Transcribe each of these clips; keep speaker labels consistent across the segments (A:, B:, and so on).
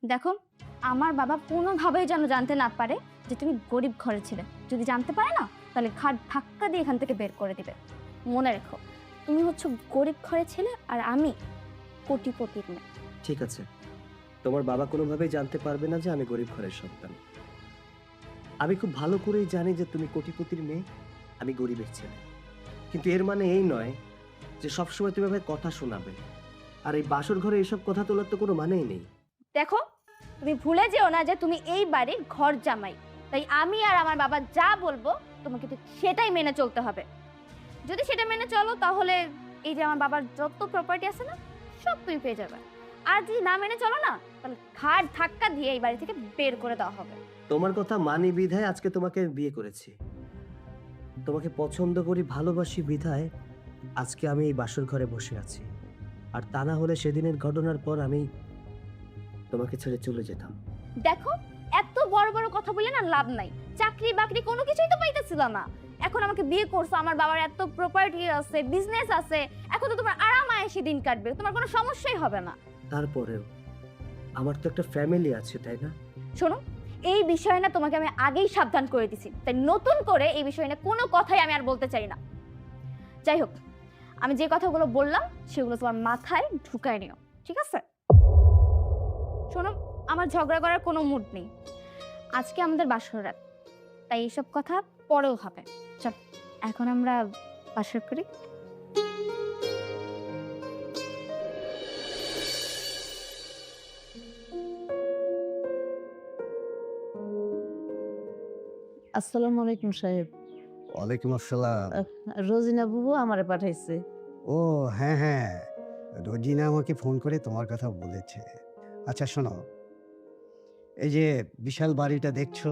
A: দেখো, আমার বাবা কোনোভাবেই যেন জানতে না পারে যে তুমি গরিব ঘরে ছিলে। যদি জানতে পারে না, তাহলে ঘাট ধাক্কা দিয়ে এখান থেকে বের করে দিবে। মনে রেখো, তুমি হচ্ছে গরিব ঘরে ছিলে আর আমি কোটিপতির মেয়ে।
B: ঠিক আছে, তোমার বাবা কোনোভাবেই জানতে পারবে না যে আমি গরিব ঘরের সন্তান। আমি খুব ভালো করেই জানি যে তুমি কোটিপতির মেয়ে, আমি গরিবের ছেলে। কিন্তু এর মানে এই নয় যে সবসময় তুমি আমাকে কথা শোনাবে। আর এই বাসর ঘরে এসব কথা তোলার তো কোনো মানেই নেই।
A: দেখো, তুমি ভুলে যেও না যে তুমি এই বাড়ির ঘর জামাই। তাই আমি আর আমার বাবা যা বলবো তোমাকে তো সেটাই মেনে চলতে হবে। যদি সেটা মেনে চলো, তাহলে এই যে আমার বাবার যত প্রপার্টি আছে না, সব তুমি পেয়ে যাবে। আর যদি না মেনে চলো না, তাহলে ঘাট ধাক্কা দিয়ে এই বাড়ি থেকে বের করে দেওয়া হবে।
B: তোমার কথা মানি বিধায় আজকে তোমাকে বিয়ে করেছি। তোমাকে পছন্দ করি, ভালোবাসি বিধায় আজকে আমি এই বাসর ঘরে বসে আছি। আর তা না হলে সেদিনের ঘটনার পর আমি তোমাকে ছেড়ে চলে যেতাম।
A: দেখো, এত বড় বড় কথা বলে না লাভ নাই। চাকরি বাকরি কোনো কিছুই তো পাইতেছিল না। এখন আমাকে বিয়ে করছো, আমার বাবার এত প্রপার্টি আছে, বিজনেস আছে, এখন তো তোমার আরামায়েশে দিন কাটবে, তোমার কোনো সমস্যাই হবে না।
B: তারপরেও আমার তো একটা ফ্যামিলি আছে, তাই না?
A: শোনো, এই বিষয়ে না তোমাকে আমি আগেই সাবধান করে দিছি, তাই নতুন করে এই বিষয়ে না কোনো কথাই আমি আর বলতে চাই না। যাই হোক, আমি যে কথাগুলো বললাম সেগুলো তোমার মাথায় ঢুকায় নিও, ঠিক আছে? শোনো, আমার ঝগড়া করার কোনো মুড নেই। আজকে আমাদের বাসর রাত, তাই এইসব কথা পরেও হবে। চল, এখন আমরা বাসর করি।
C: আসসালামু আলাইকুম সাহেব।
D: ওয়ালাইকুম আসসালাম।
C: রোজিনা বুবু আমারে পাঠাইছে।
D: ও হ্যাঁ হ্যাঁ, রোজিনা আমাকে ফোন করে তোমার কথা বলেছে। আচ্ছা শোনো, এই যে বিশাল বাড়িটা দেখছো,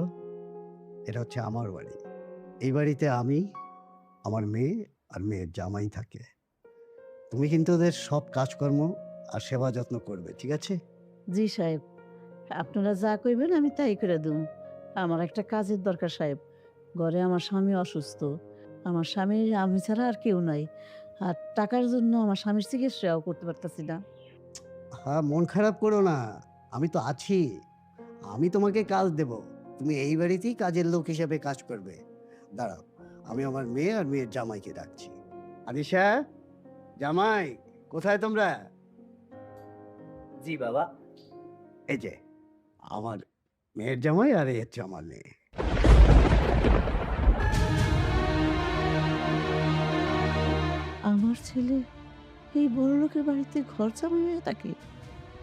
D: এটা হচ্ছে আমার বাড়ি। এই বাড়িতে আমি, আমার মেয়ে আর মেয়ের জামাই থাকে। তুমি কিন্তু ওদের সব কাজকর্ম আর সেবা যত্ন করবে, ঠিক আছে?
C: জি সাহেব, আপনারা যা কইবেন আমি তাই করে দেব। আমার একটা কাজের দরকার সাহেব। ঘরে আমার স্বামী অসুস্থ। আমার স্বামী আমি ছাড়া আর কেউ নাই। আর টাকার জন্য আমার স্বামীর চিকিৎসাও করতে পারতাছি না।
D: হ্যাঁ, মন খারাপ করো না, আমি তো আছি। আমি তোমাকে কাজ দেব, তুমি এই বাড়িতেই কাজের লোক হিসেবে কাজ করবে। দাঁড়াও, আমি আমার মেয়ে আর মেয়ের জামাইকে ডাকছি। আনিশা, জামাই, কোথায় তোমরা?
B: জি বাবা।
D: এই যে আমার মেয়ের জামাই আর এই হচ্ছে আমার মেয়ে।
C: আমার ছেলে এই বড় লোকের বাড়িতে ঘর জামাই হয়ে থাকে,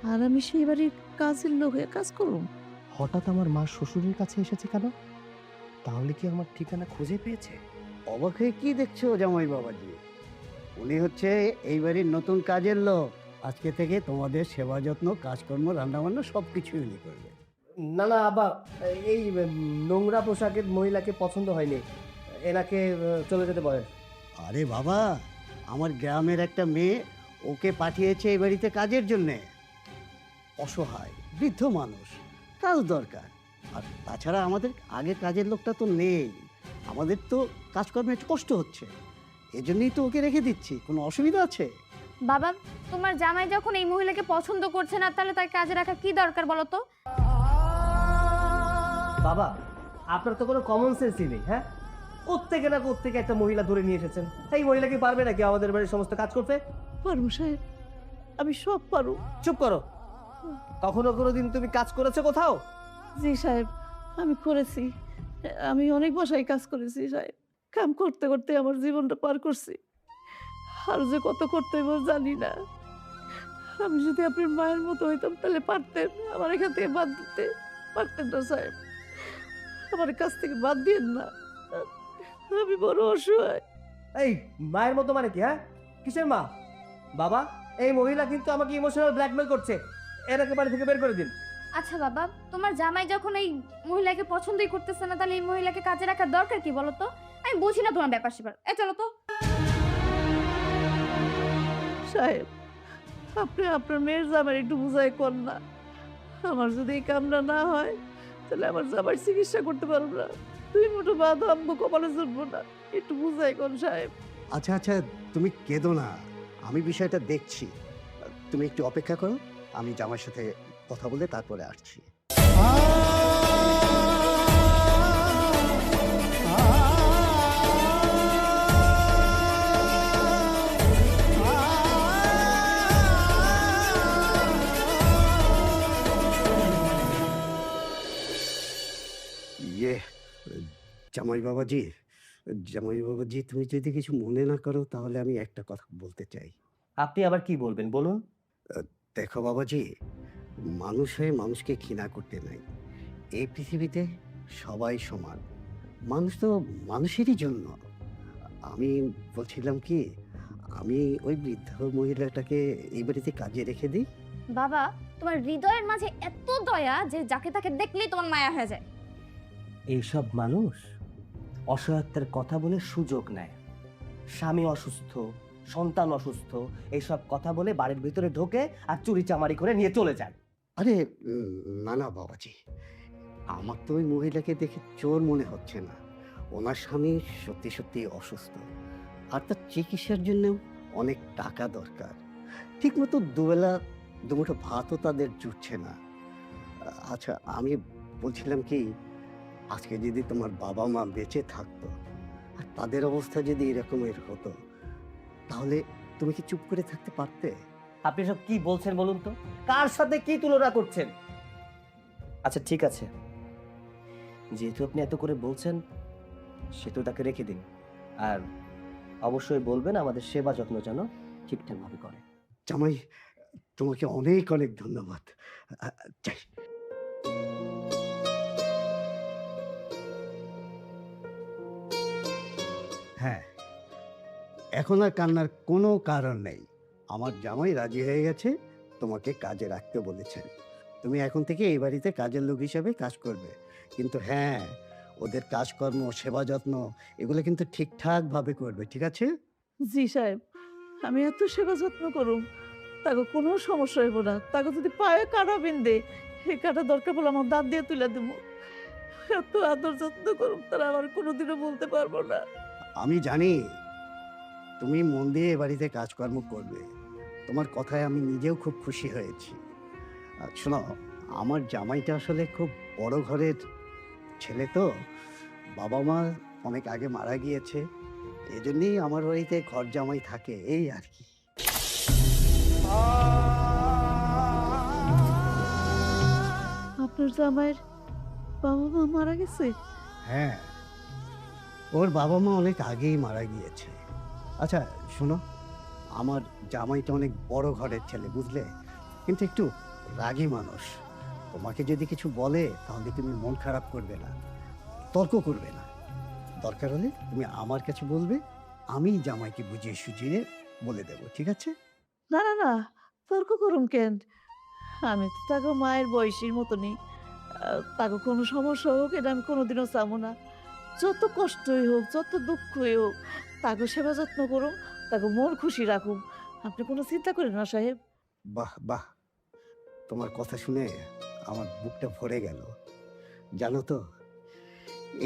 C: আর আমি সেই বাড়ির কাজের লোক হয়ে কাজ করব।
B: হঠাৎ আমার মা শ্বশুরের কাছে এসেছে কেন? তাহলে কি আমার ঠিকানা খুঁজে পেয়েছে?
D: অবাক হয়ে কি দেখছো জামাই বাবাজি? উনি হচ্ছে এই বাড়ির নতুন কাজের লোক। আজকে থেকে তোমাদের সেবা যত্ন, কাজকর্ম, রান্নাবান্না সব কিছুই উনি করবে।
B: না না আব্বা, এই নোংরা পোশাকের মহিলাকে পছন্দ হয়নি, এনাকে চলে যেতে বলে।
D: আরে বাবা, আমার গ্রামের একটা মেয়ে ওকে পাঠিয়েছে এই বাড়িতে কাজের জন্যে। অসহায় বৃদ্ধ মানুষ, কাজ দরকার। আর তাছাড়া আমাদের আগের কাজের লোকটা তো নেই, আমাদের তো কাজকর্মে একটু কষ্ট হচ্ছে, এজন্যই তো ওকে রেখে দিচ্ছি। কোনো অসুবিধা আছে?
A: বাবা, তোমার জামাই যখন এই মহিলাকে পছন্দ করছে না, তাহলে তার কাজে রাখা কি দরকার বলো তো?
B: বাবা, আপনার তো কোনো কমন সেন্সই নেই। হ্যাঁ, কোত্থেকে না কোত্থেকে একটা মহিলা ধরে নিয়ে এসেছেন। এই মহিলা কি পারবে নাকি আমাদের বাড়ির সমস্ত কাজ করতে?
C: পারবো সাহেব, আমি সব পারু।
B: চুপ করো। কখনো কোনোদিন তুমি কাজ করেছো কোথাও?
C: জি সাহেব, আমি করেছি। আমি অনেক বাসায় কাজ করেছি সাহেব। কাম করতে করতে আমার জীবনটা পার করছি। আর যে কত করতে হইব জানি না। আমি যদি আপনার মায়ের মতো হইতাম তাহলে পারতেন আমার এখান থেকে বাদ দিতে। পারতেন না সাহেব, আমার কাছ থেকে বাদ দিয়েন না। আমি বড় অসহায়।
B: এই মায়ের মতো মানে কি? হ্যাঁ, কিসের মা? বাবা, এই মহিলা কিন্তু আমাকে ইমোশনাল ব্ল্যাকমেল করছে, এনাকে বাড়ি থেকে বের করে দিন।
A: আচ্ছা বাবা, তোমার জামাই যখন এই মহিলাকে পছন্দই করতেছে না, তাহলে এই মহিলাকে কাজে রাখার দরকার কি বলো তো? আমি বুঝি না তোমার ব্যাপার স্যাপার। চলো তো।
C: সাহেব, আপনি আপনার মেয়ের জামাই একটু বুঝাই কর না। আমার যদি এই কামটা না হয় তাহলে আমার জামাই চিকিৎসা করতে পারবো না। তুই মুঠো বাদ আমগো কপালে জুটবো না। একটু বুঝাই কোন সাহেব।
D: আচ্ছা আচ্ছা, তুমি কেঁদো না, আমি বিষয়টা দেখছি। তুমি একটু অপেক্ষা করো, আমি জামাইয়ের সাথে কথা বলে তারপরে আসছি। ইয়ে, জামাই বাবাজি, জামাই বাবাজি, তুমি যদি কিছু মনে না করো তাহলে আমি একটা কথা বলতে চাই।
B: আপনি আবার কি বলবেন বলুন?
D: দেখো বাবাজি, মানুষ হয়ে মানুষকে ঘৃণা করতে নাই। এই পৃথিবীতে সবাই সমান। মানুষ তো মানুষেরই জন্য। আমি বলছিলাম কি, আমি ওই বৃদ্ধ মহিলাটাকে এই বাড়িতে কাজে রেখে দিই।
A: বাবা, তোমার হৃদয়ের মাঝে এত দয়া যে যাকে তাকে দেখলেই তোমার মায়া হয়ে যায়।
B: এইসব মানুষ অসহায়ত্বের কথা বলে সুযোগ নেয়। স্বামী অসুস্থ, সন্তান অসুস্থ, এইসব কথা বলে বাড়ির ভিতরে ঢোকে আর চুরি চামারি করে নিয়ে চলে যায়।
D: আরে না না বাবাজি, আমার তো ওই মহিলাকে দেখে চোর মনে হচ্ছে না। ওনার স্বামী সত্যি সত্যি অসুস্থ, আর তার চিকিৎসার জন্য অনেক টাকা দরকার। ঠিকমতো দুবেলা দুমুঠো ভাতও তাদের জুটছে না। আচ্ছা, আমি বলছিলাম কি, আজকে যদি তোমার বাবা মা বেঁচে থাকতো আর তাদের অবস্থা যদি এরকমের হতো, তাহলে তুমি কি চুপ করে থাকতে পারতে?
B: আপনি সব কি বলছেন বলুন তো? কার সাথে কি তুলনা করছেন? আচ্ছা ঠিক আছে, যেহেতু আপনি এত করে বলছেন, সেহেতু তাকে রেখে দিন। আর অবশ্যই বলবেন আমাদের সেবা যত্ন যেন ঠিকঠাক ভাবে করে।
D: জামাই, তোমাকে অনেক অনেক ধন্যবাদ। যাই। হ্যাঁ, এখন আর কান্নার কোনো কারণ নেই। আমার জামাই রাজি হয়ে গেছে, তোমাকে কাজে রাখতে বলেছেন। তুমি এখন থেকে এই বাড়িতে কাজের লোক হিসাবে কাজ করবে। কিন্তু হ্যাঁ, ওদের কাজকর্ম, সেবা যত্ন এগুলো কিন্তু ঠিকঠাকভাবে করবে, ঠিক আছে?
C: জি সাহেব, আমি এত সেবা যত্ন করুম, তাকে কোনো সমস্যা হইব না। তাকে যদি পায়ে কাটা বিন্দে, এই কাটা দরকার বলে আমার দাঁত দিয়ে তুলে দেবো। এত আদর যত্ন করুম, তারা আমার কোনোদিনও বলতে পারবো না।
D: আমি জানি তুমি মন দিয়ে এ বাড়িতে কাজকর্ম করবে। তোমার কথায় আমি নিজেও খুব খুশি হয়েছি। আর শোনো, আমার জামাইটা আসলে খুব বড় ঘরের ছেলে তো, বাবা মা অনেক আগে মারা গিয়েছে, এজন্যই আমার বাড়িতে ঘর জামাই থাকে, এই আর কি।
C: আপনার জামাইয়ের বাবা মা মারা গেছে?
D: হ্যাঁ, ওর বাবা মা অনেক আগেই মারা গিয়েছে। আচ্ছা শোনো, আমার জামাইটা অনেক বড় ঘরের ছেলে, বুঝলে, কিন্তু একটু রাগী মানুষ। তোমাকে যদি কিছু বলে তাহলে তুমি মন খারাপ করবে না, তর্ক করবে না। দরকার হলে তুমি আমার কাছে বলবে, আমি জামাইকে বুঝিয়ে সুঝিয়ে বলে দেব, ঠিক আছে?
C: না না না, তর্ক করুম কেন? আমি তো তাকে মায়ের বয়সীর মতনই। তাকে কোনো সমস্যা হোক এটা আমি কোনোদিনও চাবো না। যত কষ্টই হোক, যত দুঃখই হোক, তাকে সেবা যত্ন করুম, তাকে মন খুশি রাখুম। আপনি কোনো চিন্তা করেন না সাহেব।
D: বাহ বাহ, তোমার কথা শুনে আমার বুকটা ভরে গেল। জানো তো,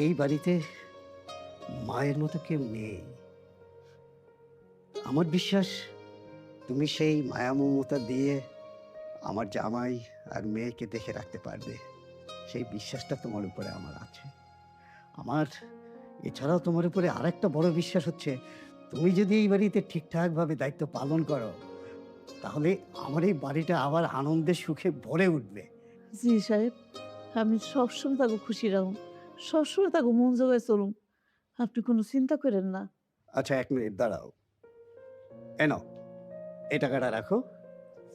D: এই বাড়িতে মায়ের মতো কেউ নেই। আমার বিশ্বাস তুমি সেই মায়া মমতা দিয়ে আমার জামাই আর মেয়েকে দেখে রাখতে পারবে। সেই বিশ্বাসটা তোমার উপরে আমার আছে। আমার এছাড়াও তোমার উপরে আরেকটা বড় বিশ্বাস হচ্ছে, তুমি যদি এই বাড়িতে ঠিকঠাকভাবে দায়িত্ব পালন করো, তাহলে আমার এই বাড়িটা আবার আনন্দের সুখে ভরে উঠবে।
C: জি সাহেব, আমি সবসময় তাকে খুশি রাখুন, সবসময় তাকে মন জোগায় চলুন। আপনি কোনো চিন্তা করেন না।
D: আচ্ছা, 1 মিনিট দাঁড়াও। এনো, এই টাকাটা রাখো।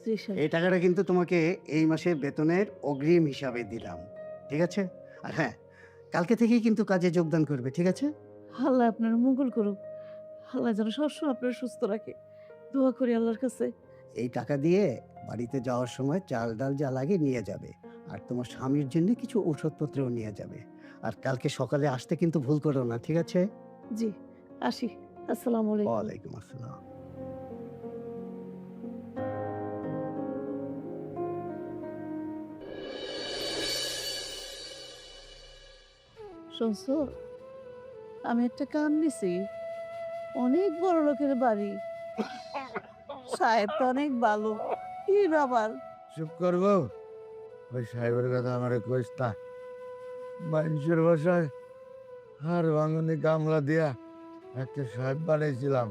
C: জি সাহেব।
D: এই টাকাটা কিন্তু তোমাকে এই মাসের বেতনের অগ্রিম হিসাবে দিলাম, ঠিক আছে? আর হ্যাঁ, কালকে থেকেই কিন্তু কাজে যোগদান করবে, ঠিক আছে?
C: আল্লাহ আপনার মঙ্গল করুক। আল্লাহ যেন সবসময় আপনার সুস্থ রাখে। দোয়া করি আল্লাহর কাছে।
D: এই টাকা দিয়ে বাড়িতে যাওয়ার সময় চাল ডাল যা লাগে নিয়ে যাবে, আর তোমার স্বামীর জন্য কিছু ওষুধপত্রও নিয়ে যাবে। আর কালকে সকালে আসতে কিন্তু ভুল করো না, ঠিক আছে?
C: জি, আসি। আসসালামু আলাইকুম।
D: ওয়ালাইকুম আসসালাম।
C: শুনছো, আমি একটা কাম নিছি, অনেক বড় লোকের বাড়ি। সাহেব তো অনেক ভালো। কি ব্যাপার?
D: চুপ করবো?
E: ওই সাহেবের কথা আমারে কইস না। মানুষের বাসায় আর ভাঙনে গামলা দিয়া একটা সাহেব বানাইছিলাম।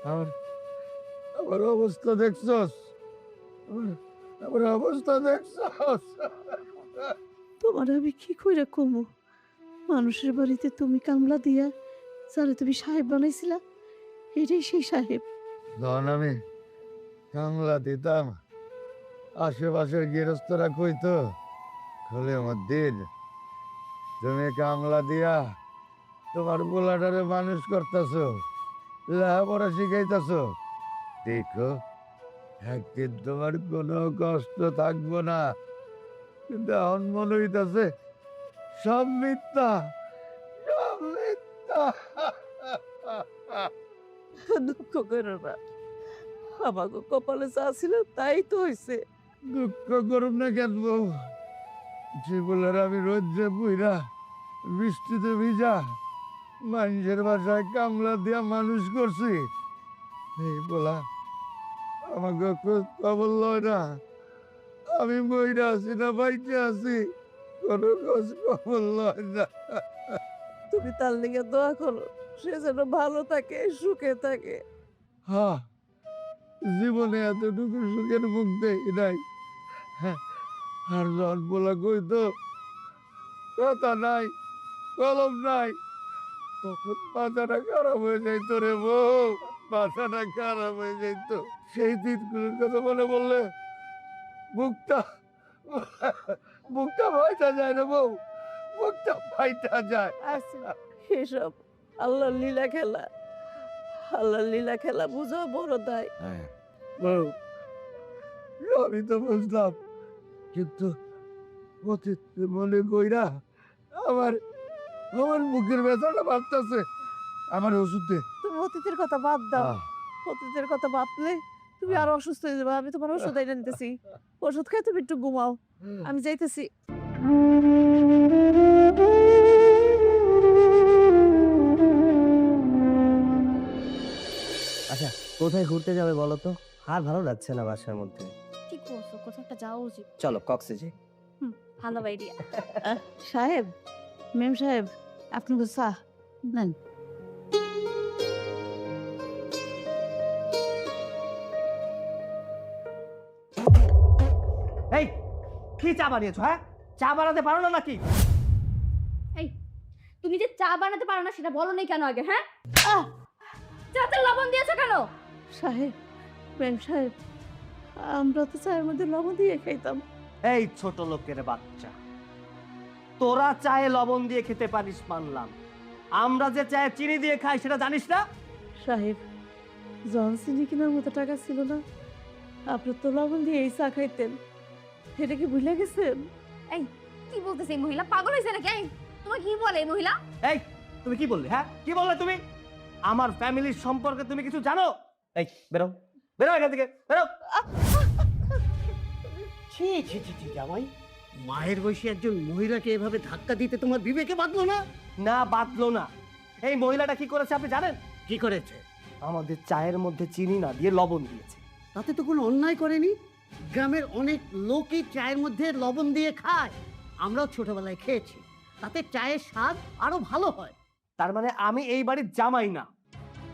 E: আমার আমার অবস্থা দেখছস? আমার অবস্থা দেখছস?
C: তোমার আমি কি কইরা কমু? মানুষের বাড়িতে তুমি কামলা দিয়া যারে তুমি সাহেব বানাইছিলা, এটাই সেই সাহেব।
E: যখন আমি কামলা দিতাম, আশেপাশের গৃহস্থরা কইতো, খলে আমার দিন তুমি কামলা দিয়া তোমার পোলাটারে মানুষ করতেছ, লেখাপড়া শিখাইতেছ, দেখো একদিন তোমার কোনো কষ্ট থাকবো না। কিন্তু এখন মনে হইতেছে সব মিথ্যা, সব মিথ্যা।
C: দুঃখ করো না, আমাকে কপালে যা ছিল তাই তো হয়েছে।
E: দুঃখ করুন না কেন বউ? যে বলার আমি রোদ্রে বুইরা বৃষ্টিতে ভিজা মানুষের বাসায় কামলা দিয়া মানুষ করছি, এই বলা আমাকে খোঁজ খবর লয় না। আমি বইরা আছি না বাইতে আছি, কোনো খোঁজ খবর লয় না।
C: তুমি তার লিগে দোয়া করো, সে যেন ভালো থাকে, সুখে থাকে।
E: হ্যাঁ, জীবনে এতটুকু সুখের মুখ দেই নাই। হ্যাঁ, আর যখন বলা কইতো কথা নাই, কলম নাই, তখন মাথাটা খারাপ হয়ে যাইতো রে বউ, মাথাটা খারাপ হয়ে যাইতো। সেই দিনগুলোর কথা মনে বললে বুকটা বুকটা ফাইটা যায় রে বউ, বুকটা ফাইটা যায়।
C: আচ্ছা, এসব আল্লাহর লীলা খেলা, আল্লাহর লীলা খেলা বুঝা বড় দায়।
E: বউ, আমি তো বুঝলাম, কিন্তু অতীত মনে কইরা আমার আমার বুকের ব্যথাটা বাড়তেছে। আমার ওষুধ দে।
C: তুমি অতীতের কথা বাদ দাও, অতীতের কথা ভাবলে তুমি আরো অসুস্থ হয়ে যাবে। আমি তোমার ওষুধ এনে নিতেছি, ওষুধ খেয়ে তুমি একটু ঘুমাও, আমি যাইতেছি।
B: আচ্ছা, কোথায় ঘুরতে যাবে বলো তো? আর ভালো লাগছে না বাসার মধ্যে।
A: ঠিক বলছো, কোথাও একটা যাওয়া উচিত।
B: চলো কক্সে
A: ভালো আইডিয়া।
C: সাহেব, মেম সাহেব, আপনাকে চা নেন।
B: এই কি চা বানিয়েছো? হ্যাঁ, চা বানাতে পারো না নাকি?
A: এই, তুমি যে চা বানাতে পারো না সেটা বলো নাই কেন আগে? হ্যাঁ, চাতে লবণ দিয়েছো কেন?
C: সাহেব, মেম সাহেব, আমরা তো চায়ের মধ্যে লবণ দিয়ে খাইতাম।
B: এই ছোট লোকের বাচ্চা, তোরা চায়ে লবণ দিয়ে খেতে পারিস মানলাম, আমরা যে চায়ে চিনি দিয়ে খাই সেটা জানিস না?
C: সাহেব, জন চিনি কেনার মতো টাকা ছিল না, আপনি তো লবণ দিয়ে এই চা খাইতেন, এটা কি ভুলে গেছেন?
A: এই, কি বলতেছে এই মহিলা? পাগল হয়েছে নাকি? এই, তোমার কি বলে এই মহিলা?
B: এই তুমি কি বললে? হ্যাঁ, কি বললে তুমি? আমার ফ্যামিলির সম্পর্কে তুমি কিছু জানো? এই বেরো, বেরো এখান থেকে, বেরো।
F: ছি ছি ছি ছি জামাই, মায়ের বয়সী একজন মহিলাকে এভাবে ধাক্কা দিতে তোমার বিবেকে বাঁধলো না?
B: না, বাদলো না। এই মহিলাটা কি করেছে আপনি জানেন?
F: কি করেছে?
B: আমাদের চায়ের মধ্যে চিনি না দিয়ে লবণ দিয়েছে।
F: তাতে তো কোনো অন্যায় করেনি। গ্রামের অনেক লোকই চায়ের মধ্যে লবণ দিয়ে খায়, আমরাও ছোটবেলায় খেয়েছি। তাতে চায়ের স্বাদ আরো ভালো হয়।
B: তার মানে আমি এই বাড়ির জামাই না,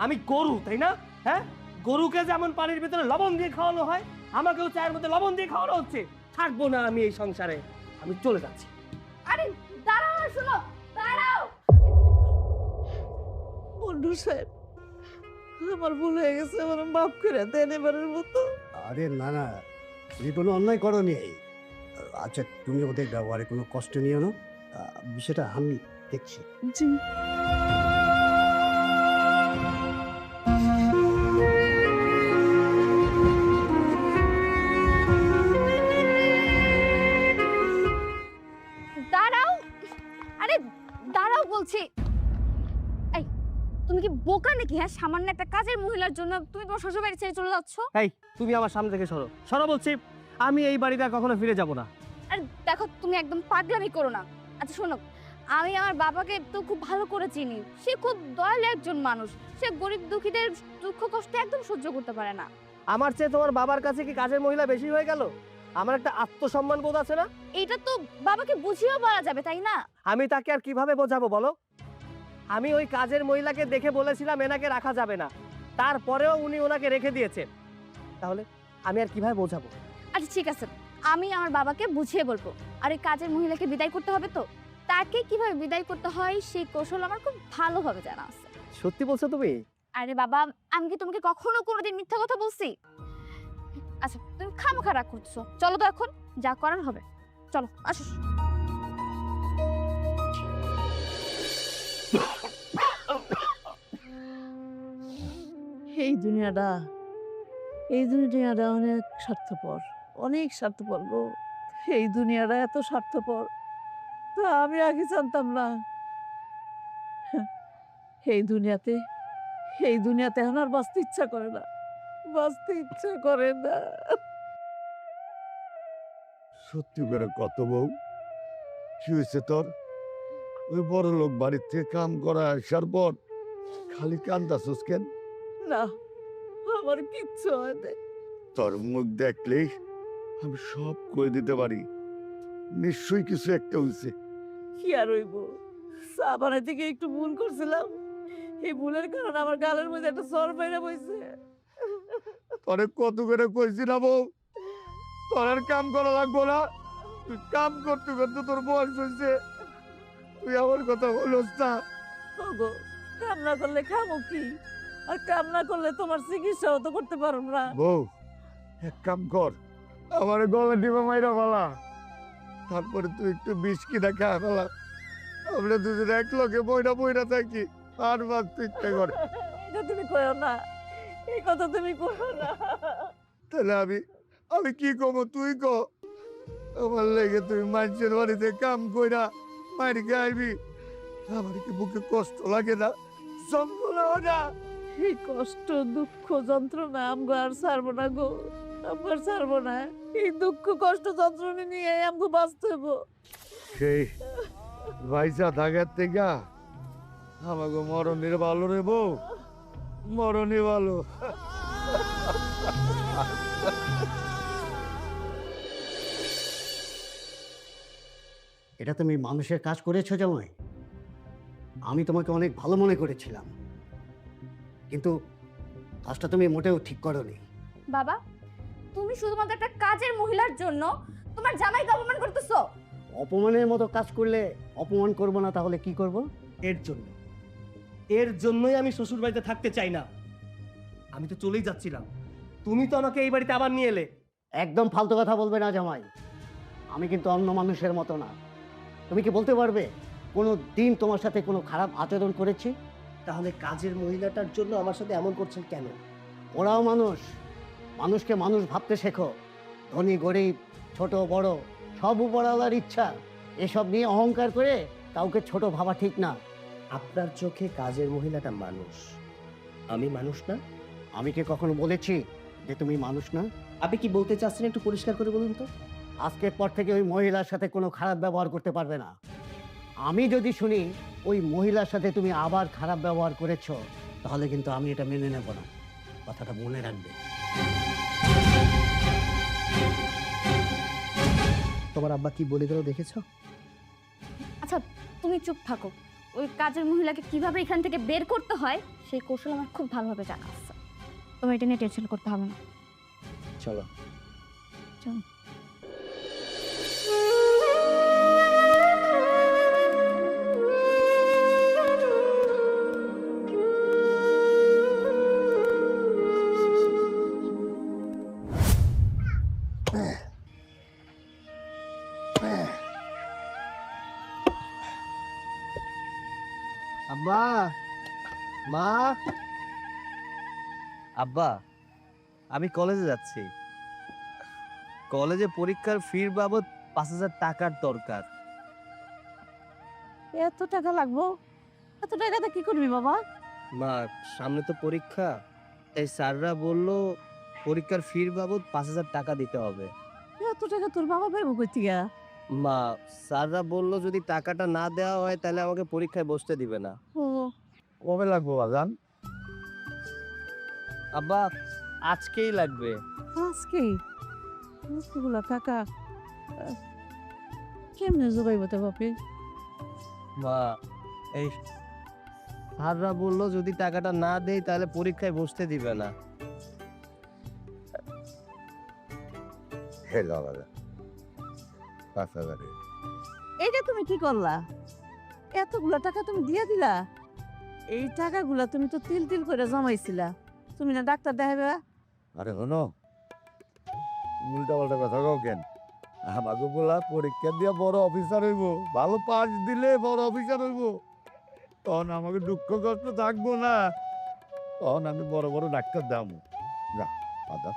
B: আমি গরু, তাই না? হ্যাঁ, গরুকে যেমন পানির ভিতরে লবণ দিয়ে খাওয়ানো হয়, আমাকেও চায়ের মধ্যে লবণ দিয়ে খাওয়ানো হচ্ছে। থাকবো না আমি এই সংসারে, আমি চলে যাচ্ছি।
A: আরে দাঁড়াও, শোনো, দাঁড়াও।
C: বন্ধু সাহেব, আমার ভুল হয়ে গেছে, আমার মাফ করে দেন এবারের মতো।
D: আরে না না, তুমি কোনো অন্যায় করনি। আচ্ছা, তুমি ওদের ব্যবহারে কোনো কষ্ট নিও না, বিষয়টা আমি দেখছি।
C: জি।
A: দাঁড়াও, আরে দাঁড়াও বলছি। এই, তুমি কি বোকা নাকি? হ্যাঁ, সামান্য একটা কাজের মহিলার জন্য তুমি তোমার শ্বশুর বাড়ি ছেড়ে চলে যাচ্ছ?
B: এই তুমি আমার সামনে থেকে সরো, সরো বলছি। আমি এই বাড়িতে আর কখনো ফিরে যাব না।
A: আরে দেখো, তুমি একদম পাগলামি করো না। আচ্ছা শোনো, আমি আমার বাবাকে তো খুব ভালো করে চিনি, সে খুব দয়ালু একজন মানুষ, সে গরিব দুঃখীদের দুঃখ কষ্ট একদম সহ্য করতে পারে না।
B: আমার চেয়ে তোমার বাবার কাছে কি কাজের মহিলা বেশি হয়ে গেল? আমার একটা আত্মসম্মান বোধ আছে না?
A: এটা তো বাবাকে বুঝিয়েও বলা যাবে তাই না?
B: আমি তাকে আর কিভাবে বোঝাবো বলো? আমি ওই কাজের মহিলাকে দেখে বলেছিলাম এনাকে রাখা যাবে না, তারপরেও উনি ওনাকে রেখে দিয়েছেন। তাহলে আমি আর কিভাবে বোঝাবো?
A: আচ্ছা ঠিক আছে, আমি আমার বাবাকে বুঝিয়ে বলবো। আর এই কাজের মহিলাকে বিদায় করতে হবে তো, তাকে কিভাবে বিদায় করতে হয় সেই কৌশল আমার খুব ভালোভাবে জানা আছে।
B: সত্যি বলছো তুমি?
A: আরে বাবা, আমি কি তোমাকে কখনো কোনোদিন মিথ্যা কথা বলছি? আচ্ছা তুমি খামোখা রাগ করছো, চলো তো এখন যা করার হবে, চলো আসো।
C: এই দুনিয়াটা অনেক স্বার্থপর গো। এই দুনিয়াটা এত স্বার্থপর, তা আমি আগে জানতাম না। এই দুনিয়াতে এখন আর বাঁচতে ইচ্ছা করে না।
E: সত্যি করে কত বউ, কি হয়েছে তোর? ওই বড় লোক বাড়ির থেকে কাম করা আসার পর খালি কান্দাছিস কেন?
C: না, আমার কিচ্ছু হয় না।
E: তোর মুখ দেখলেই আমি সব কই দিতে পারি। নিশ্চয়ই কিছু একটা হয়েছে।
C: কি আর হইব, চা বানাইতে গিয়ে একটু ভুল করছিলাম, এই ভুলের কারণে আমার গালের মধ্যে একটা সর বাইরে বইছে।
E: তোরে কত করে কইছি না বউ, তোর আর কাম করা লাগবো না। তুই কাম করতে করতে তোর বয়স হয়েছে, তুই আমার কথা বলস না।
C: ওগো, কাম না করলে খামো কি? আর কাম না করলে তোমার চিকিৎসাও তো করতে পারো না।
E: বউ, এক কাম কর, আমার গলা ডিবা মাইরা ফেলা, তারপরে তুই একটু বিষ কিনা খায় ফেলা। আমরা দুজনে এক লগে বইরা থাকি, আর বাঁচতে ইচ্ছা করে।
C: এটা তুমি কইও না, এই কথা তুমি কইও না।
E: তাহলে আমি কি কমো, তুই ক। আমার লেগে তুই মানুষের বাড়িতে কাম কইরা মারি খাইবি, আমার কি বুকে কষ্ট লাগে না, যন্ত্রণা হয় না?
C: এই কষ্ট দুঃখ যন্ত্রণা আমগো আর ছাড়বো না গো, আমার ছাড়বো না। এই দুঃখ কষ্ট যন্ত্রণা নিয়ে আমগো বাঁচতে হইব।
E: সেই ভাইসা থাকার থেকে আমাকে মরণের ভালো রে বউ, মরণই ভালো।
F: এটা তুমি মানুষের কাজ করেছো জামাই। আমি তোমাকে অনেক ভালো মনে করেছিলাম, কিন্তু কাজটা তুমি মোটেও ঠিক করোনি।
A: বাবা, তুমি শুধুমাত্র একটা কাজের মহিলার জন্য তোমার জামাইকে অপমান করতেছো।
F: অপমানের মতো কাজ করলে অপমান করব না, তাহলে কি করব?
B: এর জন্যই আমি শ্বশুর বাড়িতে থাকতে চাই না। আমি তো চলেই যাচ্ছিলাম, তুমি তো আমাকে এই বাড়িতে আবার নিয়ে এলে।
F: একদম ফালতু কথা বলবে না জামাই, আমি কিন্তু অন্য মানুষের মতো না। তুমি কি বলতে পারবে কোনো দিন তোমার সাথে কোনো খারাপ আচরণ করেছি?
B: তাহলে কাজের মহিলাটার জন্য আমার সাথে এমন করছেন কেন?
F: ওরাও মানুষ, মানুষকে মানুষ ভাবতে শেখো। ধনী গরিব, ছোট বড়, সব উপরওয়ালার ইচ্ছা। এসব নিয়ে অহংকার করে কাউকে ছোট ভাবা ঠিক না।
B: আপনার চোখে কাজের মহিলাটা মানুষ, আমি মানুষ না?
F: আমি কি কখনো বলেছি যে তুমি মানুষ না?
B: আপনি কি বলতে চাচ্ছেন একটু পরিষ্কার করে বলুন তো।
F: আজকের পর থেকে ওই মহিলার সাথে কোনো খারাপ ব্যবহার করতে পারবে না। আমি যদি শুনি ওই মহিলার সাথে তুমি আবার খারাপ ব্যবহার করেছো, তাহলে কিন্তু আমি এটা মেনে নেব না। কথাটা মনে রাখবে।
B: তোমার আব্বা কি বলে গেল দেখেছো?
A: আচ্ছা তুমি চুপ থাকো, ওই কাজের মহিলাকে কিভাবে এখান থেকে বের করতে হয় সেই কৌশল আমার খুব ভালোভাবে জানা আছে। তোমার এটা নিয়ে টেনশন করতে হবে না।
B: চলো।
A: চলো।
B: আব্বা, মা। আব্বা, আমি কলেজে যাচ্ছি। কলেজে পরীক্ষার ফির বাবদ ৫,০০০ টাকার দরকার।
C: এত টাকা লাগবো? এত টাকাতে কি করবি বাবা?
B: মা, সামনে তো পরীক্ষা, তাই স্যাররা বলল পরীক্ষার ফির বাবদ ৫,০০০ টাকা দিতে হবে।
C: এত টাকা তোর বাবা পাইবো কই থেকে?
B: মা, স্যাররা বলল যদি টাকাটা না দেওয়া হয় তাহলে আমাকে পরীক্ষায় বসতে দিবে না।
C: ও
E: কবে লাগবো বাজান?
B: আব্বা, আজকেই লাগবে।
C: আজকে? এতগুলা টাকা কেমনে জোগাইব তো বাপে?
G: মা, এই স্যাররা বললো যদি টাকাটা না দেই তাহলে পরীক্ষায় বসতে দিবে না।
E: হে লাগালে 5,000
C: এইটা তুমি কি করলা? এতগুলা টাকা তুমি দিয়ে দিলা? এই টাকাগুলা তুমি তো তিল তিল করে জমাইছিলা, তুমি না ডাক্তার দেখাবে?
E: আরে হনো উল্টা পাল্টা কথা কও কেন? আমাকে বলা পরীক্ষা দিয়ে বড় অফিসার হইব, ভালো পাস দিলে বড় অফিসার হইব, তখন আমাকে দুঃখ কষ্ট থাকবো না, তখন আমি বড় বড় ডাক্তার দামু। যা দাদা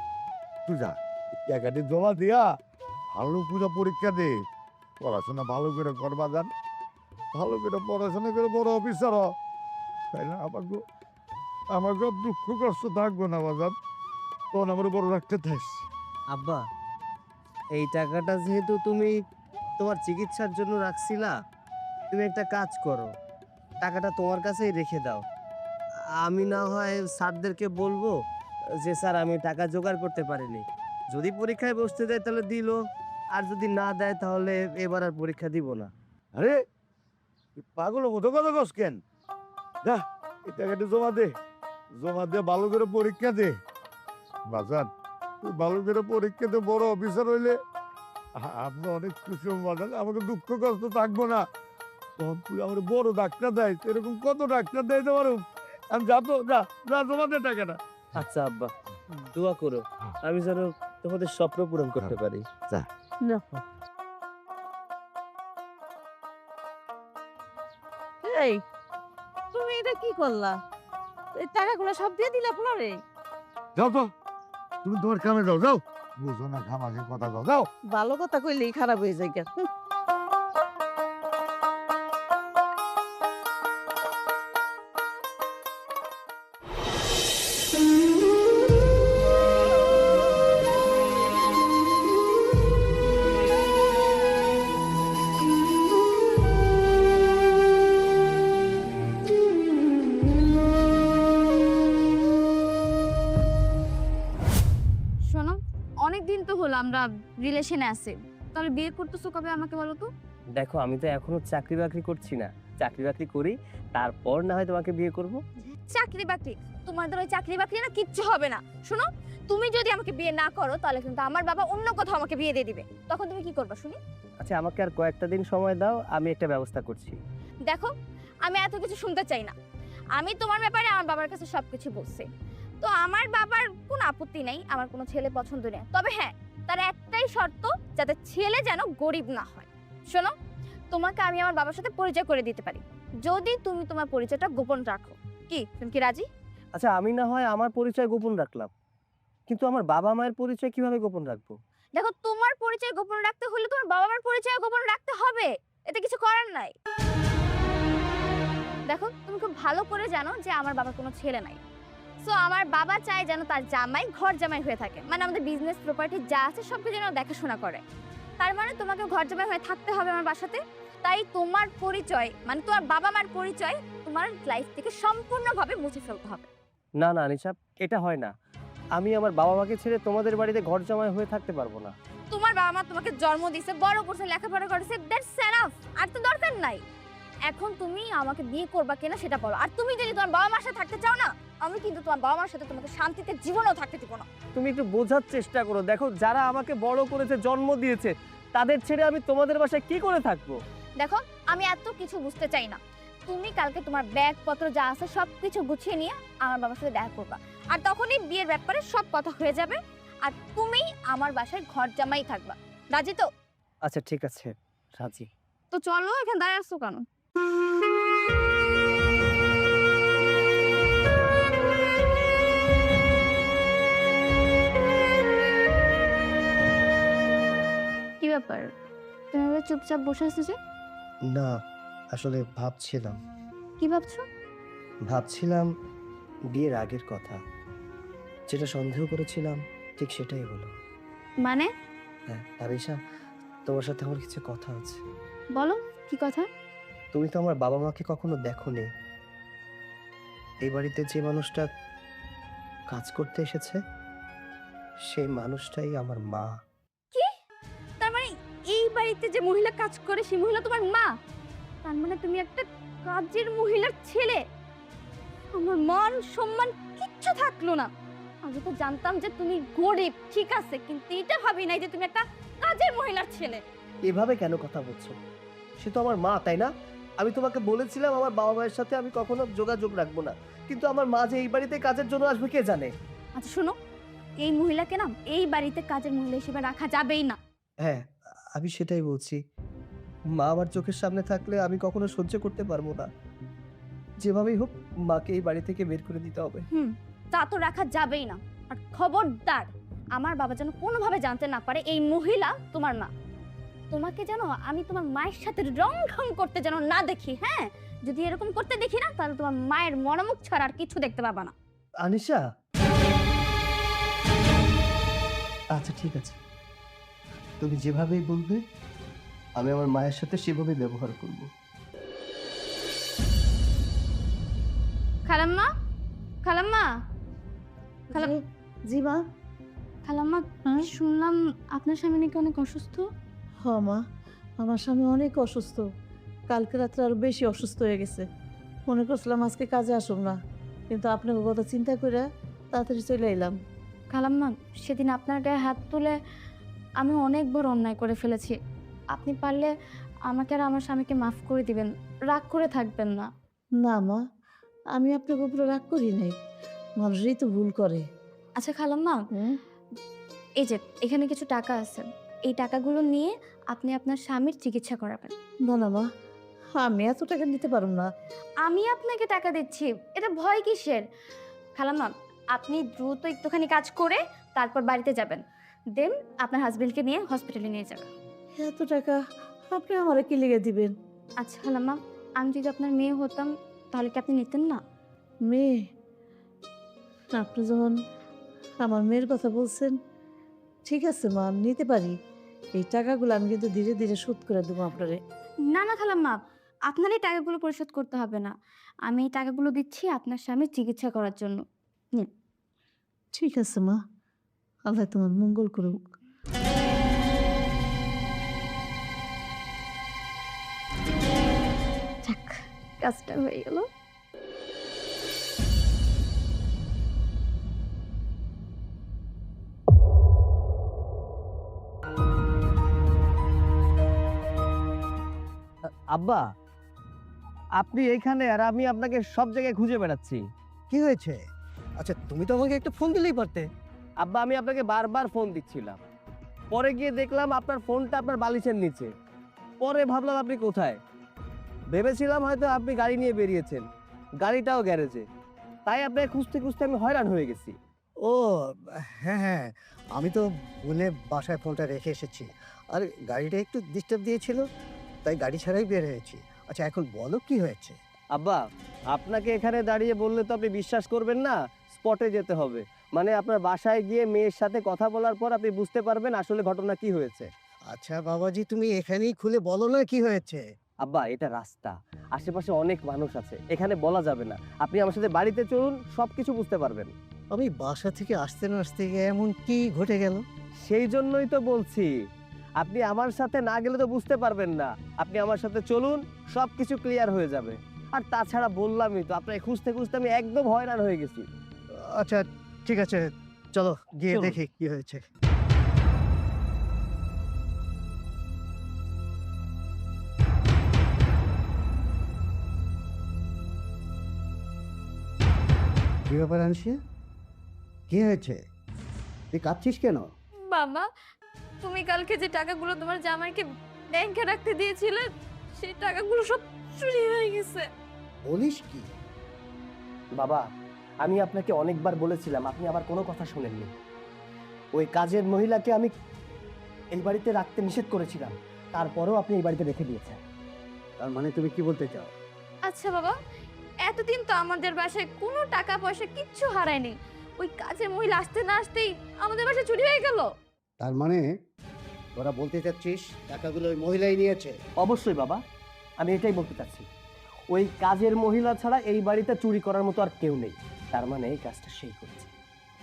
E: তুই যা, টাকাটি জমা দিয়া ভালো পুজো পরীক্ষা দে, পড়াশোনা ভালো করে করবা যান, ভালো করে পড়াশোনা করে বড় অফিসার হ, তাই না? আমাকে দুঃখ কষ্ট থাকবো না বাজার, তখন আমার বড় ডাক্তার থাকস।
G: আব্বা, এই টাকাটা যেহেতু তুমি তোমার চিকিৎসার জন্য রাখছিলা, তুমি একটা কাজ করো, টাকাটা তোমার কাছেই রেখে দাও। আমি না হয় স্যারদেরকে বলবো যে স্যার আমি টাকা জোগাড় করতে পারিনি, যদি পরীক্ষায় বসতে দেয় তাহলে দিল, আর যদি না দেয় তাহলে এবার আর পরীক্ষা দিব না।
E: আরে তুই পাগল মতো কথা কস কেন? যা এই টাকাটা জমা দে, জমা দে ভালো করে পরীক্ষা দে বাজান, তুই ভালো করে পরীক্ষা দে, বড় অফিসার হইলে আপনি অনেক খুশি বাজান, আমাকে দুঃখ কষ্ট থাকবো না, তখন তুই আমার বড় ডাক্তার দেয়, এরকম কত ডাক্তার দেয় তোমার, আমি যাবো, যা যা জমা দে টাকাটা।
G: আচ্ছা আব্বা, দোয়া করো আমি যেন তোমাদের স্বপ্ন পূরণ করতে পারি।
C: না। এই তুমি এটা কি করলা? এই টাকাগুলো সব দিয়ে দিলা পুনরে?
E: যাও তো, তুমি তোমার কামে যাও, যাও, বুঝো না খামাখে কথা যাও, যাও।
C: ভালো কথা কইলেই খারাপ হয়ে যায় কেন?
A: শোনো, অনেক দিন তো হলো আমরা রিলেশনে আছি, তাহলে বিয়ে করতেছো কবে আমাকে বলো তো?
G: দেখো আমি তো এখনো চাকরি বাকরি করছি না, চাকরি বাকরি করি তারপর না হয় তোমাকে বিয়ে করব।
A: চাকরি বাকরি? তোমাদের ওই চাকরি বাকরি না কিচ্ছু হবে না। শোনো, তুমি যদি আমাকে বিয়ে না করো তাহলে কিন্তু আমার বাবা অন্য কোথাও আমাকে বিয়ে দিয়ে দিবে, তখন তুমি কি করবে শুনি?
G: আচ্ছা আমাকে আর কয়েকটা দিন সময় দাও, আমি একটা ব্যবস্থা করছি।
A: দেখো, আমি এত কিছু শুনতে চাই না। আমি তোমার ব্যাপারে আমার বাবার কাছে সবকিছু বলছি, তো আমার বাবার কোনো আপত্তি নেই, আমার কোনো ছেলে পছন্দ নেই। তবে হ্যাঁ, তার একটাই শর্ত, যাতে ছেলে যেন গরিব না হয়। শোনো, তোমাকে আমি আমার বাবার সাথে পরিচয় করে দিতে পারি, যদি তুমি তোমার পরিচয়টা গোপন রাখো। কি তুমি কি রাজি?
G: আচ্ছা আমি না হয় আমার পরিচয় গোপন রাখলাম, কিন্তু আমার বাবা মায়ের পরিচয় কিভাবে গোপন রাখবো?
A: দেখো, তোমার পরিচয় গোপন রাখতে হলে তোমার বাবা মার পরিচয় গোপন রাখতে হবে, এতে কিছু করার নাই। দেখো, তুমি খুব ভালো করে জানো যে আমার বাবার কোনো ছেলে নাই, সো আমার বাবা চায় যেন তার জামাই ঘর জামাই হয়ে থাকে, মানে আমাদের বিজনেস প্রপার্টি যা আছে সবকিছু যেন দেখাশোনা করে। তার মানে তোমাকে ঘর জামাই হয়ে থাকতে হবে আমার বাসাতে। তাই তোমার পরিচয়, মানে তোমার বাবা মার পরিচয় তোমার লাইফ থেকে সম্পূর্ণভাবে মুছে ফেলতে হবে।
G: না না নিশা, এটা হয় না, আমি আমার বাবা মাকে ছেড়ে তোমাদের বাড়িতে ঘর জামাই হয়ে থাকতে পারবো না।
A: তোমার বাবা মা তোমাকে জন্ম দিয়েছে, বড় করছে, লেখাপড়া করেছে, দ্যাটস এনাফ, আর তো দরকার নাই। এখন তুমি আমাকে বিয়ে করবা কিনা সেটা বলো। আর তুমি যদি তোমার বাবা মার সাথে থাকতে চাও না, আমি কিন্তু তোমার বাবা মার সাথে তোমাকে শান্তিতে জীবনেও থাকতে দিব না।
G: তুমি একটু বোঝার চেষ্টা করো, দেখো যারা আমাকে বড় করেছে, জন্ম দিয়েছে, তাদের ছেড়ে আমি তোমাদের বাসায় কি করে থাকবো?
A: দেখো, আমি এত কিছু বুঝতে চাই না। তুমি কালকে তোমার ব্যাগপত্র যা আছে সবকিছু গুছিয়ে নিয়ে আমার বাবার সাথে দেখা করবা, আর তখনই বিয়ের ব্যাপারে সব কথা হয়ে যাবে, আর তুমি আমার বাসায় ঘর জামাই থাকবা। রাজি তো?
G: আচ্ছা ঠিক আছে, রাজি।
A: তো চলো, এখানে দাঁড়িয়ে আসছো কেন? কি ব্যাপার, তুমি এভাবে চুপচাপ বসে আছো যে?
B: না, আসলে ভাবছিলাম
A: কি ভাবছো?
B: ভাবছিলাম বিয়ের আগের কথা, যেটা সন্দেহ করেছিলাম ঠিক সেটাই হলো।
A: মানে?
B: হ্যাঁ আরিশা, তোমার সাথে আমার কিছু কথা আছে।
A: বলো, কি কথা?
B: তুমি তো আমার বাবা মাকে কখনো দেখোনি। এই বাড়িতে যে মানুষটা কাজ করতে এসেছে সেই মানুষটাই আমার মা।
A: বাড়িতে যে মহিলা কাজ করে সেই মহিলা তোমার মা? তার মানে তুমি একটা কাজের মহিলার ছেলে। আমার মান সম্মান কিচ্ছু থাকলো না। আগে তো জানতাম যে তুমি গরিব, ঠিক আছে, কিন্তু এটা ভাবি নাই যে তুমি একটা কাজের মহিলার ছেলে।
B: এভাবে কেন কথা বলছো? সে তো আমার মা, তাই না? আমি তোমাকে বলেছিলাম আমার বাবা মায়ের সাথে আমি কখনো যোগাযোগ রাখবো না, কিন্তু আমার মা যে এই বাড়িতে কাজের জন্য আসবে কে জানে।
A: আচ্ছা শোনো, এই মহিলাকে না এই বাড়িতে কাজের মহিলা হিসেবে রাখা যাবেই না।
B: হ্যাঁ, আমি সেটাই বলছি। মা আমার চোখের সামনে থাকলে আমি কখনো সহ্য করতে পারবো না। যেভাবেই হোক মাকে এই বাড়ি থেকে বের করে দিতে হবে।
A: তা তো রাখা যাবেই না। আর খবরদার, আমার বাবা যেন কোনোভাবে জানতে না পারে এই মহিলা তোমার মা। তোমাকে যেন আমি তোমার মায়ের সাথে রং ঢং করতে যেন না দেখি। হ্যাঁ, যদি এরকম করতে দেখি না, তাহলে তোমার মায়ের মনোমুখ ছাড়া আর কিছু দেখতে পাবা না।
B: আনিশা, আচ্ছা ঠিক আছে, তুমি যেভাবেই বলবে আমি আমার মায়ের সাথে সেভাবেই ব্যবহার করব।
A: খালাম্মা, খালাম্মা, খালাম
C: জি মা।
A: খালাম্মা,
C: হ্যাঁ?
A: শুনলাম আপনার স্বামী নাকি অনেক অসুস্থ।
C: হ মা, আমার স্বামী অনেক অসুস্থ। কালকে রাত্রে আরো বেশি অসুস্থ হয়ে গেছে। মনে করছিলাম আজকে কাজে আসুন না, কিন্তু আপনাকে কথা চিন্তা করে তাড়াতাড়ি চলে এলাম।
A: খালাম্মা, সেদিন আপনার গায়ে হাত তুলে আমি অনেক বড় অন্যায় করে ফেলেছি। আপনি পারলে আমাকে আর আমার স্বামীকে মাফ করে দিবেন, রাগ করে থাকবেন না।
C: না মা, আমি আপনাকে উপরে রাগ করি নাই, মানুষই তো ভুল করে।
A: আচ্ছা খালাম্মা,
C: হুম?
A: এই যে এখানে কিছু টাকা আছে, এই টাকাগুলো নিয়ে আপনি আপনার স্বামীর চিকিৎসা করাবেন।
C: না না মা, আমি এত টাকা নিতে পারব না।
A: আমি আপনাকে টাকা দিচ্ছি, এটা ভয় কিসের? খালাম্মা, আপনি দ্রুত একটুখানি কাজ করে তারপর বাড়িতে যাবেন, দেন আপনার হাজবেন্ডকে নিয়ে হসপিটালে নিয়ে যাবেন।
C: এত টাকা আপনি আমারে কি লেগে দিবেন?
A: আচ্ছা খালাম্মা, আমি যদি আপনার মেয়ে হতাম তাহলে কি আপনি নিতেন না?
C: মেয়ে? আপনি যখন আমার মেয়ের কথা বলছেন, ঠিক আছে মা, আমি নিতে পারি। এই টাকাগুলো আমি কিন্তু ধীরে ধীরে শোধ করে দেবো আপনারে।
A: না না খালাম্মা, আপনার এই টাকাগুলো পরিশোধ করতে হবে না। আমি এই টাকাগুলো দিচ্ছি আপনার স্বামীর চিকিৎসা করার জন্য।
C: ঠিক আছে মা, আল্লাহ তোমার মঙ্গল করুক।
A: যাক, কাজটা হয়ে গেল।
G: আব্বা, আপনি এইখানে আর আমি আপনাকে সব জায়গায় খুঁজে বেড়াচ্ছি।
F: কি হয়েছে? আচ্ছা তুমি তো আমাকে একটা ফোন দিলেই পারতে।
G: আব্বা, আমি আপনাকে বারবার ফোন দিচ্ছিলাম, পরে গিয়ে দেখলাম আপনার ফোনটা আপনার বালিশের নিচে। পরে ভাবলাম আপনি কোথায়, ভেবেছিলাম হয়তো আপনি গাড়ি নিয়ে বেরিয়েছেন, গাড়িটাও গ্যারেজে। তাই আপনাকে খুঁজতে খুঁজতে আমি হয়রান হয়ে গেছি।
F: ও হ্যাঁ হ্যাঁ, আমি তো ভুলে বাসায় ফোনটা রেখে এসেছি, আর গাড়িটা একটু ডিস্টার্ব দিয়েছিল, তাই গাড়ি ছাড়াই বের হয়েছি। আচ্ছা এখন বলো কি হয়েছে?
G: আব্বা, আপনাকে এখানে দাঁড়িয়ে বললে তো আপনি বিশ্বাস করবেন না, স্পটে যেতে হবে। মানে আপনার বাসায় গিয়ে মেয়ের সাথে কথা বলার পর আপনি বুঝতে পারবেন আসলে ঘটনা কি হয়েছে।
F: আচ্ছা বাবাজি, তুমি এখানেই খুলে বলো না কি হয়েছে।
G: আব্বা, এটা রাস্তা, আশেপাশে অনেক মানুষ আছে, এখানে বলা যাবে না। আপনি আমার সাথে বাড়িতে চলুন, সবকিছু বুঝতে পারবেন।
F: আমি বাসা থেকে আসতে না আসতে এমন কি ঘটে গেল?
G: সেই জন্যই তো বলছি, আপনি আমার সাথে না গেলে তো বুঝতে পারবেন না। আপনি আমার সাথে চলুন, সবকিছু ক্লিয়ার হয়ে যাবে। আর তাছাড়া বললামই তো, আপনাকে খুঁজতে খুঁজতে আমি একদম হয়রান হয়ে গেছি।
F: আচ্ছা ঠিক আছে, চলো গিয়ে
G: চলুন।
F: দেখি কি হয়েছে। কি ব্যাপার আনসিয়া, কি হয়েছে? তুই কাঁদছিস কেন?
A: বাবা, তুমি কালকে যে টাকাগুলো তোমার জামাইকে ব্যাংকে রাখতে দিয়েছিলে, সেই টাকাগুলো সব চুরি হয়ে গেছে।
F: বলিস কি?
B: বাবা, আমি আপনাকে অনেকবার বলেছিলাম, আপনি আবার কোনো কথা শুনেননি। ওই কাজের মহিলাকে আমি এই বাড়িতে রাখতে নিষেধ করেছিলাম, তারপরেও আপনি এই বাড়িতে রেখে দিয়েছেন।
F: তার মানে তুমি কি বলতে চাও?
A: আচ্ছা বাবা, এতদিন তো আমাদের বাসায় কোনো টাকা পয়সা কিচ্ছু হারায়নি। ওই কাজের মহিলা আসতে না আসতেই আমাদের বাসায় চুরি হয়ে গেল।
F: তার মানে তোরা বলতে চাচ্ছিস টাকাগুলো ওই মহিলাই নিয়েছে?
B: অবশ্যই বাবা, আমি এটাই বলতে চাচ্ছি। ওই কাজের মহিলা ছাড়া এই বাড়িতে চুরি করার মতো আর কেউ নেই। তার মানে এই কাজটা সেই করেছে।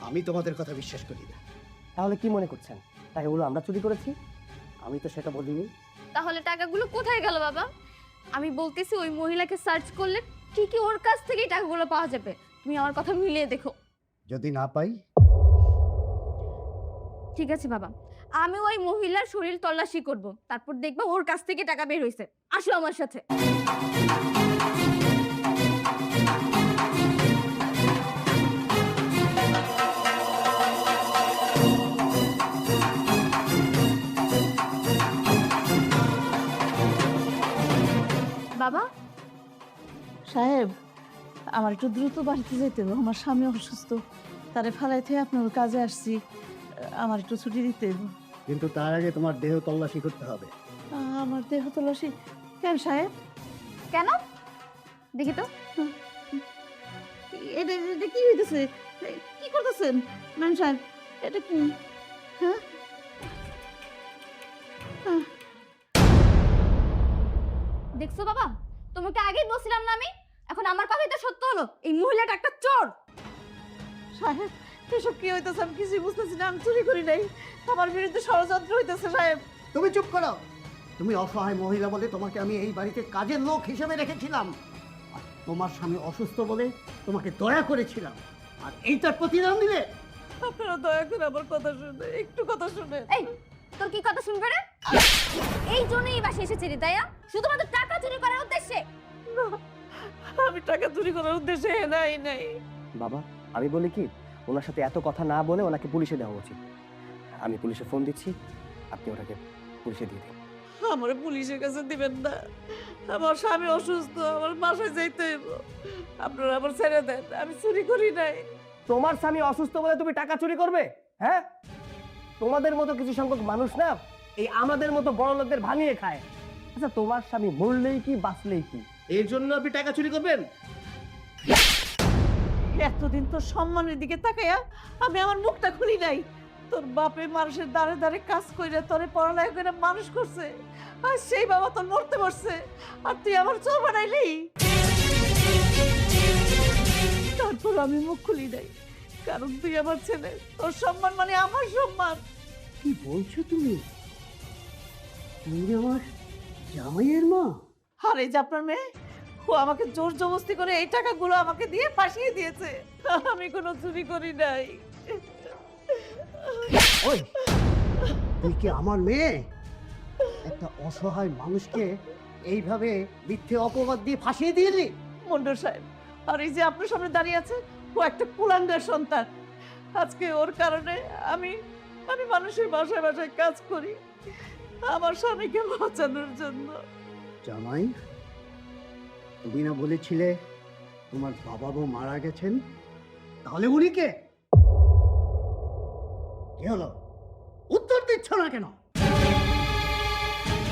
F: আমি তোমাদের কথা বিশ্বাস করি না।
B: তাহলে কি মনে করছেন, টাকাগুলো আমরা চুরি করেছি?
F: আমি তো সেটা বলিনি।
A: তাহলে টাকাগুলো কোথায় গেল বাবা? আমি বলতেছি ওই মহিলাকে সার্চ করলে ঠিকই ওর কাছ থেকেই টাকাগুলো পাওয়া যাবে। তুমি আমার কথা মিলিয়ে দেখো।
D: যদি না পাই?
A: ঠিক আছে বাবা, আমি ওই মহিলার শরীর তল্লাশি করব, তারপর দেখবো ওর কাছ থেকে টাকা বের হয়েছে। আসো আমার সাথে। বাবা,
C: সাহেব, আমার একটু দ্রুত বাড়িতে যেতে হবে, আমার স্বামী অসুস্থ, তারে ফালাই থেকে আপনার কাজে আসছি, আমার একটু ছুটি দিতে হবে।
F: কিন্তু তার আগে তোমার দেহ তল্লাশি করতে হবে।
C: আমার দেহ তল্লাশি কেন সাহেব?
A: কেন দেখি তো।
C: এটা এটা কি হইতেছে? কি করতেছেন ম্যাম সাহেব? এটা কি? হ্যাঁ,
A: দেখছো বাবা, তোমাকে আগেই বলছিলাম না আমি? এখন আমার কথাই তো সত্য হলো, এই মহিলাটা একটা চোর।
C: সাহেব এসব কি হইতেছে? আমি কিছুই বুঝতেছি না। আমি চুরি করি নাই, আমার বিরুদ্ধে ষড়যন্ত্র হইতেছে সাহেব।
F: তুমি চুপ করো। তুমি অসহায় মহিলা বলে তোমাকে আমি এই বাড়িতে কাজের লোক হিসেবে রেখেছিলাম, আর তোমার স্বামী অসুস্থ বলে তোমাকে দয়া করেছিলাম, আর এইটার প্রতিদান দিলে।
C: আপনারা দয়া করে আমার কথা শুনে, একটু কথা শুনে।
A: এই, তোর কি কথা শুনবে রে? এই জন্যই এই বাসে এসেছিলি তাই না? শুধুমাত্র টাকা চুরি করার উদ্দেশ্যে?
C: আমি টাকা চুরি করার উদ্দেশ্যে নাই নাই।
B: বাবা, আমি বলি কি, ওনার সাথে এত কথা না বলে ওনাকে পুলিশে দেওয়া উচিত। আমি পুলিশে ফোন দিচ্ছি, আপনি ওনাকে পুলিশে দিয়ে দিন।
C: আমার পুলিশের কাছে দিবেন না, আমার স্বামী অসুস্থ, আমার বাসায় যাইতে হইব। আপনারা আমার ছেড়ে দেন, আমি চুরি করি নাই।
B: তোমার স্বামী অসুস্থ বলে তুমি টাকা চুরি করবে? হ্যাঁ, তোমাদের মতো কিছু সংখ্যক মানুষ না এই আমাদের মতো বড় লোকদের ভাঙিয়ে খায়। আচ্ছা, তোমার স্বামী মরলেই কি বাঁচলেই কি, এর জন্য আপনি টাকা চুরি করবেন?
C: এতদিন তোর সম্মানের দিকে তাকাইয়া আমি আমার মুখটা খুলি নাই। তোর বাপে মানুষের দ্বারে দ্বারে কাজ কইরা তোরে পড়ালেখা করে মানুষ করছে, আর সেই বাবা তোর মরতে বসছে, আর তুই আমার চোর বানাইলি। তারপর আমি মুখ খুলি নাই, কারণ তুই আমার ছেলে, তোর সম্মান মানে আমার সম্মান।
F: কি বলছো তুমি? তুমি আমার জামাইয়ের মা?
C: আর এই যে আপনার মেয়ে, ও আমাকে জোর জবরদস্তি করে এই টাকাগুলো আমাকে দিয়ে ফাঁসিয়ে দিয়েছে। আমি কোনো চুরি করি নাই।
F: ওই, তুই কি আমার মেয়ে? একটা অসহায় মানুষকে এইভাবে মিথ্যে অপবাদ দিয়ে ফাঁসিয়ে দিয়েলি?
C: মন্ডল সাহেব, আর এই যে আপনার সামনে দাঁড়িয়ে আছে, ও একটা কুলাঙ্গার সন্তান। আজকে ওর কারণে আমি আমি মানুষের বাসায় বাসায় কাজ করি আমার স্বামীকে বাঁচানোর জন্য।
F: জামাই, তুমি না বলেছিলে তোমার বাবা মা মারা গেছেন? তাহলে উনি কে? কি হলো, উত্তর দিচ্ছ না কেন?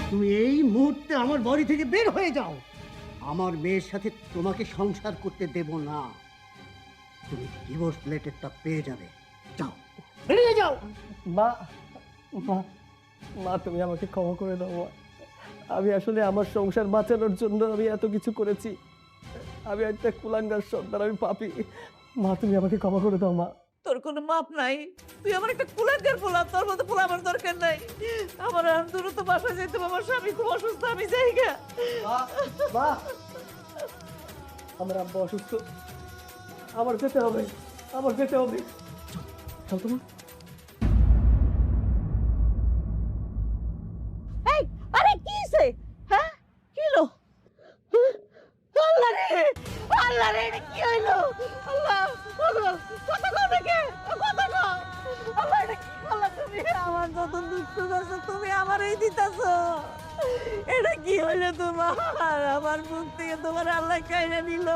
F: তুমি এই মুহূর্তে আমার বাড়ি থেকে বের হয়ে যাও। আমার মেয়ের সাথে তোমাকে সংসার করতে দেব না। তুমি ডিভোর্স লেটারটা পেয়ে যাবে। যাও, বেরিয়ে যাও।
B: মা, মা, মা, তুমি আমাকে ক্ষমা করে দাও মা। আমি আসলে আমার সংসার বাঁচানোর জন্য আমি এত কিছু করেছি। আমি একটা কুলাঙ্গার সন্তান, আমি পাপী। মা, তুমি আমাকে ক্ষমা করে দাও মা।
C: তোর কোনো মাপ নাই, তুই আমার একটা কুলাঙ্গার পোলা, তোর মতো পোলা আমার দরকার নাই। আমার আর দ্রুত বাসায় যেতে হবে, আমার স্বামী খুব অসুস্থ, আমি যাই গা।
B: মা, আমার আব্বা অসুস্থ, আমার যেতে হবে, আমার যেতে হবে। চল তোমার।
C: এই, আরে কি হইছে? হ্যাঁ, কি হলো? আল্লাহ রে, আল্লাহ রে, এটা কি হইলো? আল্লাহ, আল্লাহ, কথা কও না কে? কথা কও। আল্লাহ, এটা কি করলা তুমি? আমার যত দুঃখ আছে তুমি আমারই দিতাছো। এটা কি হইলো তোমার? আমার মুখ থেকে তোমার আল্লাহ কাইরা নিল।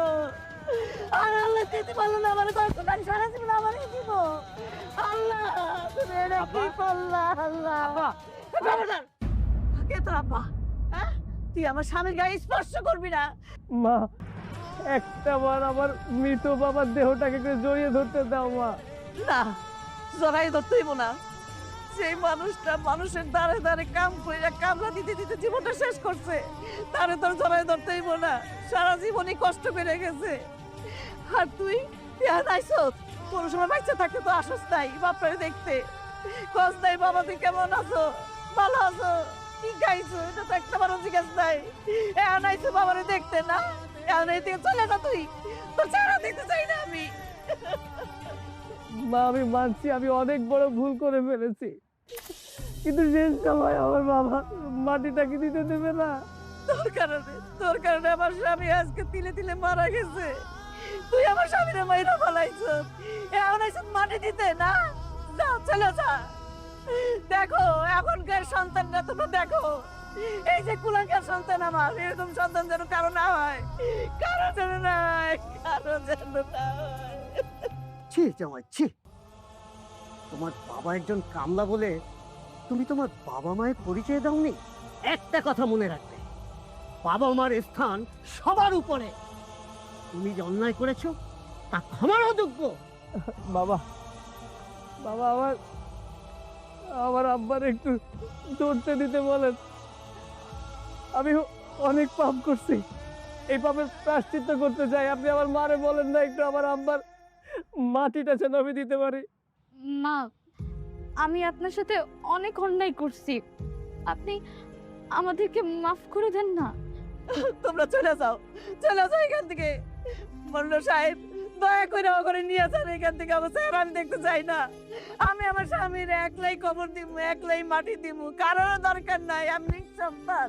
C: আর আল্লাহ দিতে পারলো না, আমার কষ্ট টান সারা জীবন আমারই দিব। আল্লাহ, তুমি এটা কি করলা? আল্লাহ, খবরদার। কে তোর আব্বা? হ্যাঁ, তুই আমার স্বামীর গায়ে স্পর্শ করবি না।
B: মা, একটা বার আমার মৃত বাবার দেহটাকে একটু জড়িয়ে ধরতে দাও মা।
C: না, জড়াই ধরতেইব না। সেই মানুষটা মানুষের দ্বারে দ্বারে কাম কইরা কামলা দিতে দিতে জীবনটা শেষ করছে, তারে তোর জড়াই ধরতেইব না। সারা জীবনই কষ্ট করে গেছে। আর তুই এখন আইসত, কোনো সময় বাচ্চা থাকতে তো আসস নাই বাপরে দেখতে। কস নাই বাবা তুই কেমন আছো, ভালো আছো? কি খাইছো এটা তো একটা বারো জিজ্ঞাস নাই। এখন আইছো বাবারে দেখতে না, এখন এই থেকে চলে না তুই, তোর চেহারা দেখতে চাই না আমি।
E: মা আমি মানছি আমি অনেক বড় ভুল করে ফেলেছি, কিন্তু শেষ সময় আমার বাবা মাটিটা কি দিতে দেবে না?
C: তোর কারণে আমার স্বামী আজকে তিলে তিলে মারা গেছে। তুই আমার স্বামীরে মাইরা ফেলাইছ, এখন আইছ মাটি দিতে না? যা চলে যা। দেখো এখনকার সন্তানরা তোমরা দেখো, এই যে কুলাঙ্কার সন্তান আমার, এরকম সন্তান যেন কারো না হয়, কারো যেন না হয়, কারো যেন না হয়।
F: ছি জামাই ছি, তোমার বাবা একজন কামলা বলে তুমি তোমার বাবা মায়ের পরিচয় দাওনি। একটা কথা মনে রাখবে, বাবা মার স্থান সবার উপরে। তুমি যে অন্যায় করেছো তা ক্ষমার অযোগ্য।
E: বাবা বাবা আমার আমার আব্বার একটু ধরতে দিতে বলেন, আমি অনেক পাপ করছি, এই পাপের প্রায়শ্চিত্ত করতে চাই। আপনি আমার মারে বলেন না একটু আমার আব্বার মাটিটা যেন আমি দিতে পারি।
A: মা, আমি আপনার সাথে অনেক অন্যায় করছি, আপনি আমাদেরকে মাফ করে দেন না।
C: তোমরা চলে যাও এখান থেকে। মল্ল সাহেব দয়া করে ওখানে নিয়ে যান এখান থেকে, আমার চেহারা আমি দেখতে চাই না। আমি আমার স্বামীর একলাই কবর দিব, একলাই মাটি দিব, কারোর দরকার নাই। আমি সন্তান,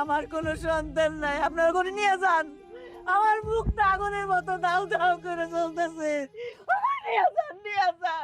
C: আমার কোনো সন্তান নাই, আপনারা ওখানে নিয়ে যান। আমার মুখটা আগুনের মতো দাউ দাউ করে চলতেছে। নিয়ে যান।